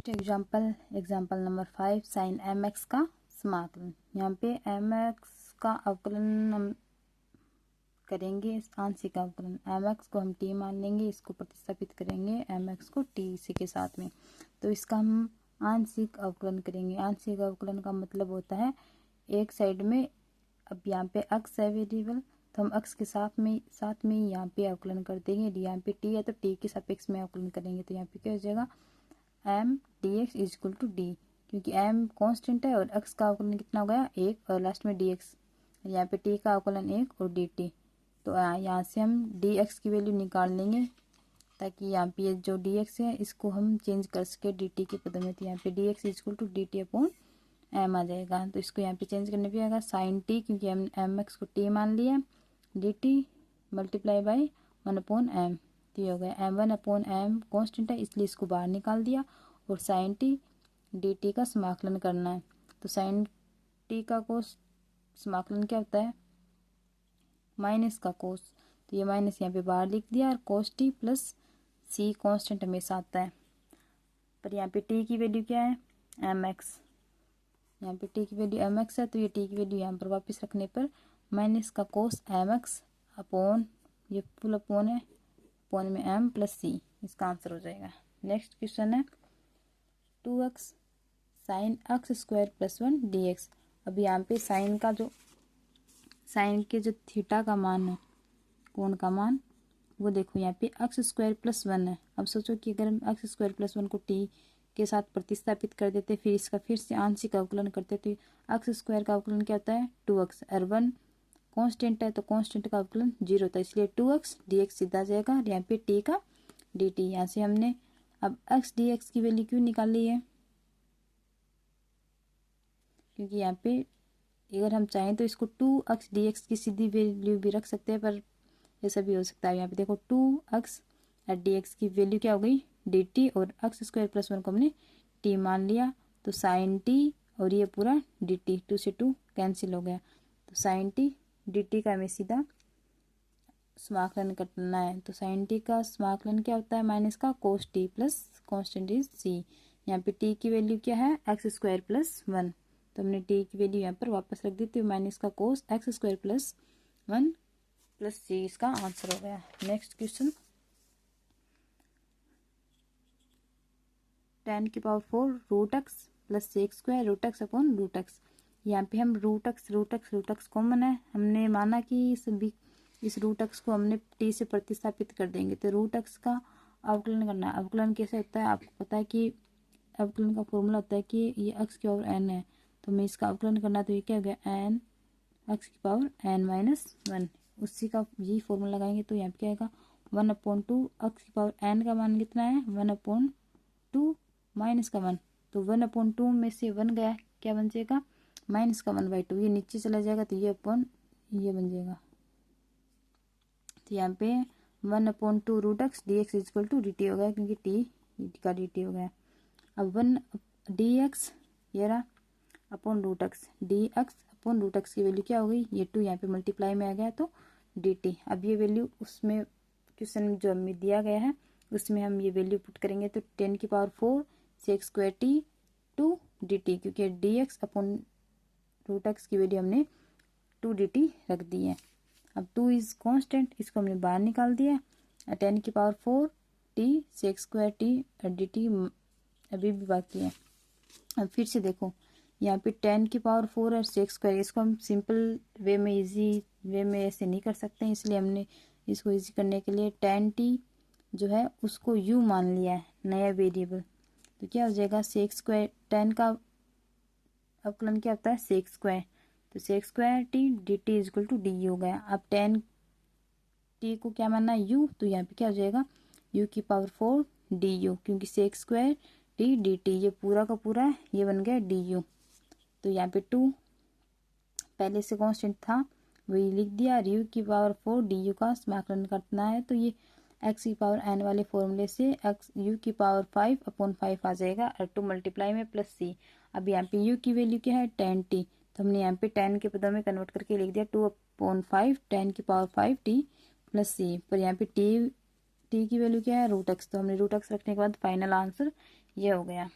Example number 5 sine M X का समाकलन। यहाँ पे एम एक्स का अवकलन हम करेंगे, आंशिक अवकलन। एम एक्स को हम टी मान लेंगे, इसको प्रतिस्थापित करेंगे एम एक्स को टी सी के साथ में, तो इसका हम आंशिक अवकलन करेंगे। आंशिक अवकलन का मतलब होता है एक साइड में, अब यहाँ पे अक्स है वेरिएबल, तो हम अक्स के साथ में यहाँ पे अवकलन कर देंगे। यहाँ पे टी है तो टी के सापेक्ष में अवकलन करेंगे, तो यहाँ पे क्या हो जाएगा M D x is equal to D, क्योंकि एम कांस्टेंट है और एक्स का अवकलन कितना हो गया 1 और लास्ट में डी एक्स, यहाँ पे टी का अवकलन 1 और डी टी। तो यहाँ से हम डी एक्स की वैल्यू निकाल लेंगे ताकि यहाँ पे जो डी एक्स है इसको हम चेंज कर सके डी टी के पदों में। तो यहाँ पे d x is equal to d t upon m आ जाएगा, तो इसको यहाँ पे चेंज करने पे आएगा साइन टी, क्योंकि हम एम एक्स को टी मान लिया, d t multiply by 1 upon m, तो ये हो गया एम 1 अपॉन एम कॉन्स्टेंट है इसलिए इसको बाहर निकाल दिया, और साइन टी डी टी का समाकलन करना है। तो साइन टी का कोस समाकलन क्या होता है माइनस का कोस, तो ये माइनस यहाँ पे बाहर लिख दिया, और कोस टी प्लस सी कॉन्स्टेंट हमेशा आता है। पर यहाँ पे टी की वैल्यू क्या है एम एक्स, यहाँ पे टी की वैल्यू एम एक्स है, तो ये टी की वैल्यू यहाँ पर वापस रखने पर माइनस का कोस एम एक्स अपॉन, ये फुल अपॉन है, अपॉन में एम प्लस सी, इसका आंसर हो जाएगा। नेक्स्ट क्वेश्चन है 2x sine x square plus 1 D x. अब यहाँ पे साइन के जो थीटा का मान है, कोण का मान, वो देखो यहाँ पे एक्स स्क्वायर प्लस 1 है। अब सोचो कि अगर हम एक्स स्क्वायर प्लस 1 को टी के साथ प्रतिस्थापित कर देते, फिर इसका फिर से आंशिक अवकलन करते, तो एक्स स्क्वायर का अवकलन क्या होता है 2x, और 1 कांस्टेंट है तो कांस्टेंट का अवकलन 0 होता है, इसलिए 2x dx सीधा जाएगा, और यहाँ पे t का dt। यहाँ से हमने अब x dx की वैल्यू क्यों निकाली है, क्योंकि यहाँ पे अगर हम चाहें तो इसको 2x dx की सीधी वैल्यू भी रख सकते हैं, पर ऐसा भी हो सकता है। यहाँ पे देखो 2x dx की वैल्यू क्या हो गई dt, और एक्स स्क्वायर प्लस 1 को हमने t मान लिया, तो साइन t और ये पूरा dt 2 से 2 कैंसिल हो गया, तो साइन t dt का हमें सीधा समाकलन करना है। तो साइन टी का समाकलन क्या होता है माइनस का cos t plus constant is c. यहाँ पे टी की वैल्यू क्या है एक्स स्क्वायर प्लस 1, तो हमने टी की वैल्यू यहाँ पर वापस रख दी, तो माइनस का cos x square plus 1 plus c, इसका आंसर हो गया। Next question 10⁴ root x plus sec square root x upon root x. यहाँ पे हम रूट एक्स कॉमन है, हमने माना कि सभी इस रूट एक्स को हमने टी से प्रतिस्थापित कर देंगे, तो रूट एक्स का अवकलन करना है। अवकलन कैसे होता है आपको पता है कि अवकलन का फॉर्मूला होता है कि ये एक्स की पावर एन है, तो हमें इसका अवकलन करना, तो ये क्या हो गया एन एक्स की पावर एन माइनस 1, उसी का यही फॉर्मूला लगाएंगे, तो यहाँ पे क्या आएगा 1/2 एक्स की पावर एन का मान कितना है 1/2 माइनस का 1, तो 1/2 में से 1 गया, क्या बन जाएगा माइनस का 1/2, ये नीचे चला जाएगा, तो ये अपॉन ये बन जाएगा, तो यहाँ पे 1/2 root x d x is equal to d t हो गया, क्योंकि टी का डी टी हो गया। अब 1 डी एक्स ये रहा upon root x, d x upon root x की वैल्यू क्या हो गई ये 2 यहाँ पे मल्टीप्लाई में आ गया, तो डी टी। अब ये वैल्यू उसमें क्वेश्चन में जो हमें दिया गया है उसमें हम ये वैल्यू पुट करेंगे, तो 10⁴ sec square t 2 d t, क्योंकि d x upon root x की वैल्यू हमने 2 डी टी रख दी है। अब 2 इज कांस्टेंट, इसको हमने बाहर निकाल दिया, 10⁴ T sex square t d T अभी भी बाकी है। अब फिर से देखो यहाँ पे 10⁴ और सेक्स स्क्वायर, इसको हम सिंपल वे में इजी वे में ऐसे नहीं कर सकते हैं, इसलिए हमने इसको इजी करने के लिए 10t जो है उसको u मान लिया है नया वेरिएबल, तो क्या हो जाएगा सेक्स स्क्वायर, 10 का अवकलन क्या होता है सेक्स स्क्वायर, तो sec x square t d t is equal to d u हो गया। अब 10t को क्या मानना है u, तो यहाँ पे क्या हो जाएगा u⁴ डी यू, क्योंकि sex square t d T ये पूरा का पूरा ये बन गया डी यू, तो यहाँ पे 2 पहले से कांस्टेंट था वही लिख दिया, u⁴ डी यू का समाकलन करना है, तो ये x की पावर n वाले फॉर्मूले से u⁵ आ जाएगा, और 2 मल्टीप्लाई में प्लस सी। अब यहाँ पे u की वैल्यू क्या है 10t, तो हमने यहाँ पे 10 के पदों में कन्वर्ट करके लिख दिया 2/5 10⁵ t प्लस सी, पर यहाँ पे t की वैल्यू क्या है रूट एक्स, तो हमने रूट एक्स रखने के बाद फाइनल आंसर ये हो गया।